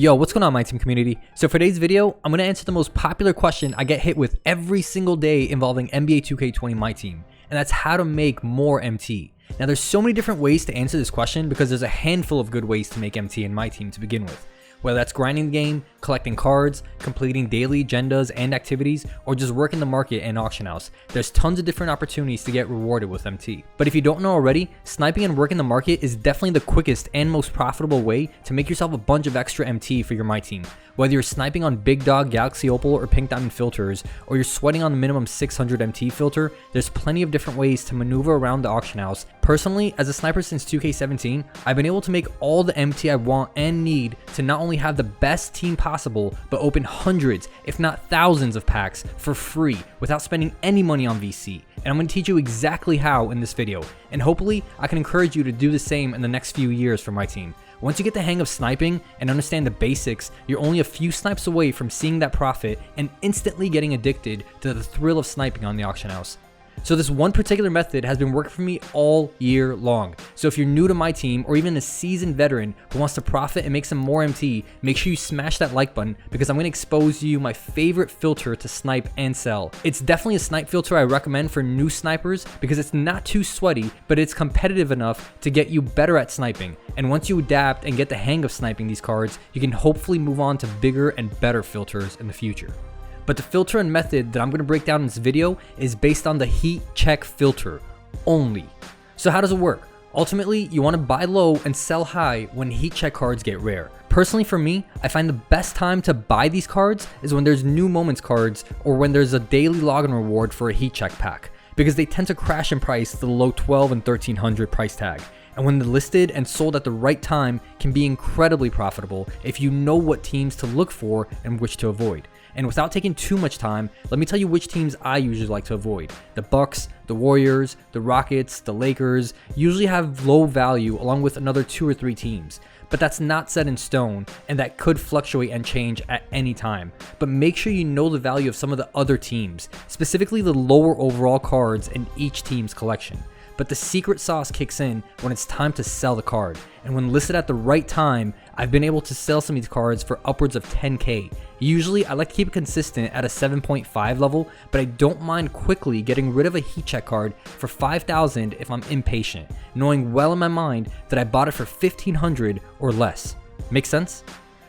Yo, what's going on, my team community? So for today's video, I'm going to answer the most popular question I get hit with every single day involving NBA 2K20 MyTeam, and that's how to make more MT. Now there's so many different ways to answer this question because there's a handful of good ways to make MT in MyTeam to begin with. Whether that's grinding the game, collecting cards, completing daily agendas and activities, or just working the market and auction house, there's tons of different opportunities to get rewarded with MT. But if you don't know already, sniping and working the market is definitely the quickest and most profitable way to make yourself a bunch of extra MT for your MyTeam. Whether you're sniping on Big Dog, Galaxy Opal, or Pink Diamond filters, or you're sweating on the minimum 600 MT filter, there's plenty of different ways to maneuver around the auction house. Personally, as a sniper since 2K17, I've been able to make all the MT I want and need to not only have the best team possible, but open hundreds, if not thousands of packs for free without spending any money on VC. And I'm going to teach you exactly how in this video, and hopefully I can encourage you to do the same in the next few years for my team. Once you get the hang of sniping and understand the basics, you're only a few snipes away from seeing that profit and instantly getting addicted to the thrill of sniping on the auction house. So this one particular method has been working for me all year long. So if you're new to my team or even a seasoned veteran who wants to profit and make some more MT, make sure you smash that like button because I'm going to expose you my favorite filter to snipe and sell. It's definitely a snipe filter I recommend for new snipers because it's not too sweaty, but it's competitive enough to get you better at sniping. And once you adapt and get the hang of sniping these cards, you can hopefully move on to bigger and better filters in the future. But the filter and method that I'm going to break down in this video is based on the heat check filter only. So how does it work? Ultimately, you want to buy low and sell high when heat check cards get rare. Personally for me, I find the best time to buy these cards is when there's new moments cards or when there's a daily login reward for a heat check pack, because they tend to crash in price to the low 12 and 1300 price tag. And when they're listed and sold at the right time can be incredibly profitable if you know what teams to look for and which to avoid. And without taking too much time, let me tell you which teams I usually like to avoid. The Bucks, the Warriors, the Rockets, the Lakers usually have low value along with another 2 or 3 teams. But that's not set in stone, and that could fluctuate and change at any time. But make sure you know the value of some of the other teams, specifically the lower overall cards in each team's collection. But the secret sauce kicks in when it's time to sell the card. And when listed at the right time, I've been able to sell some of these cards for upwards of 10k. Usually, I like to keep it consistent at a 7.5 level, but I don't mind quickly getting rid of a heat check card for 5,000 if I'm impatient, knowing well in my mind that I bought it for 1,500 or less. Make sense?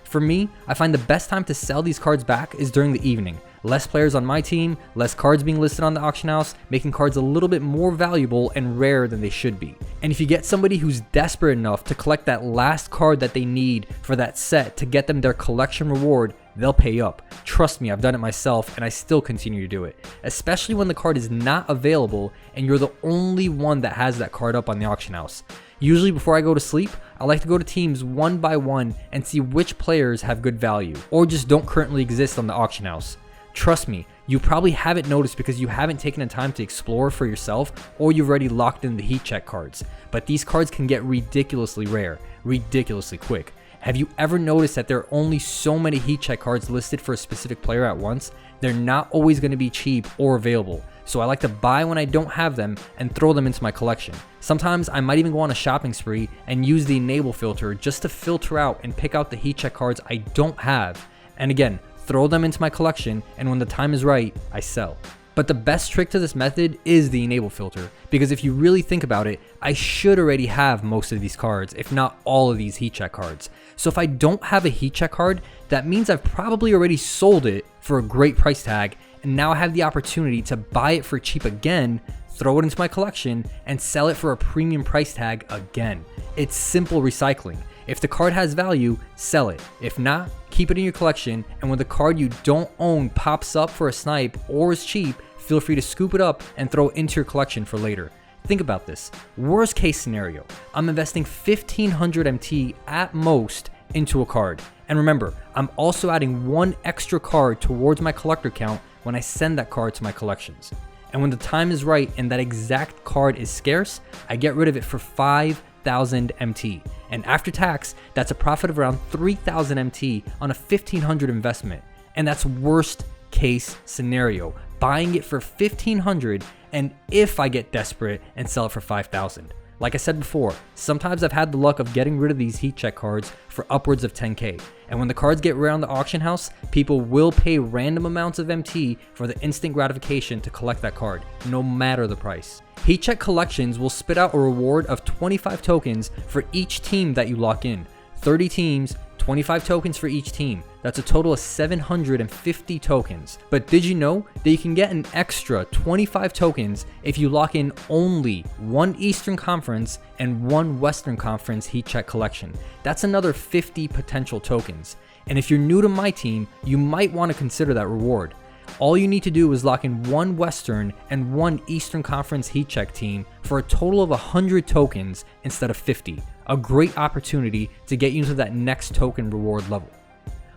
For me, I find the best time to sell these cards back is during the evening. Less players on my team, less cards being listed on the auction house, making cards a little bit more valuable and rare than they should be. And if you get somebody who's desperate enough to collect that last card that they need for that set to get them their collection reward, they'll pay up. Trust me, I've done it myself and I still continue to do it. Especially when the card is not available and you're the only one that has that card up on the auction house. Usually before I go to sleep, I like to go to teams one by one and see which players have good value or just don't currently exist on the auction house. Trust me, you probably haven't noticed because you haven't taken the time to explore for yourself or you've already locked in the heat check cards. But these cards can get ridiculously rare, ridiculously quick. Have you ever noticed that there are only so many heat check cards listed for a specific player at once? They're not always going to be cheap or available. So I like to buy when I don't have them and throw them into my collection. Sometimes I might even go on a shopping spree and use the enable filter just to filter out and pick out the heat check cards I don't have. And again, throw them into my collection, and when the time is right, I sell. But the best trick to this method is the enable filter, because if you really think about it, I should already have most of these cards, if not all of these heat check cards. So if I don't have a heat check card, that means I've probably already sold it for a great price tag, and now I have the opportunity to buy it for cheap again, throw it into my collection, and sell it for a premium price tag again. It's simple recycling. If the card has value, sell it. If not, keep it in your collection, and when the card you don't own pops up for a snipe or is cheap, feel free to scoop it up and throw it into your collection for later. Think about this. Worst case scenario, I'm investing 1,500 MT at most into a card. And remember, I'm also adding one extra card towards my collector count when I send that card to my collections. And when the time is right and that exact card is scarce, I get rid of it for 5,000 MT. And after tax, that's a profit of around 3,000 MT on a 1,500 investment. And that's worst case scenario, buying it for 1,500, and if I get desperate and sell it for 5,000. Like I said before, sometimes I've had the luck of getting rid of these heat check cards for upwards of 10k, and when the cards get around the auction house, people will pay random amounts of MT for the instant gratification to collect that card, no matter the price. Heat check collections will spit out a reward of 25 tokens for each team that you lock in. 30 teams, 25 tokens for each team. That's a total of 750 tokens. But did you know that you can get an extra 25 tokens if you lock in only one Eastern Conference and one Western Conference heat check collection? That's another 50 potential tokens. And if you're new to MyTeam, you might want to consider that reward. All you need to do is lock in one Western and one Eastern Conference heat check team for a total of 100 tokens instead of 50. A great opportunity to get you into that next token reward level.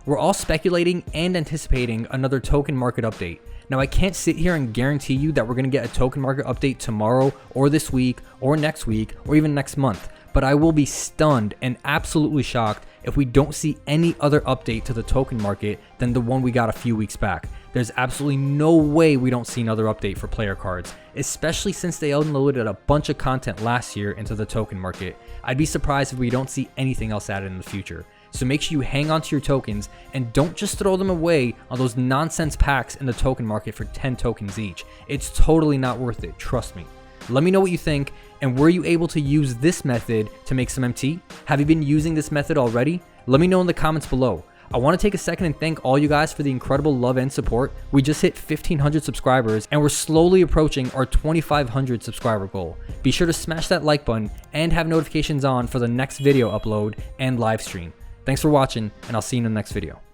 We're all speculating and anticipating another token market update. Now I can't sit here and guarantee you that we're going to get a token market update tomorrow or this week or next week or even next month, but I will be stunned and absolutely shocked if we don't see any other update to the token market than the one we got a few weeks back. There's absolutely no way we don't see another update for player cards, especially since they unloaded a bunch of content last year into the token market. I'd be surprised if we don't see anything else added in the future. So make sure you hang on to your tokens and don't just throw them away on those nonsense packs in the token market for 10 tokens each. It's totally not worth it, trust me. Let me know what you think, and were you able to use this method to make some MT? Have you been using this method already? Let me know in the comments below. I want to take a second and thank all you guys for the incredible love and support. We just hit 1,500 subscribers and we're slowly approaching our 2,500 subscriber goal. Be sure to smash that like button and have notifications on for the next video upload and live stream. Thanks for watching, and I'll see you in the next video.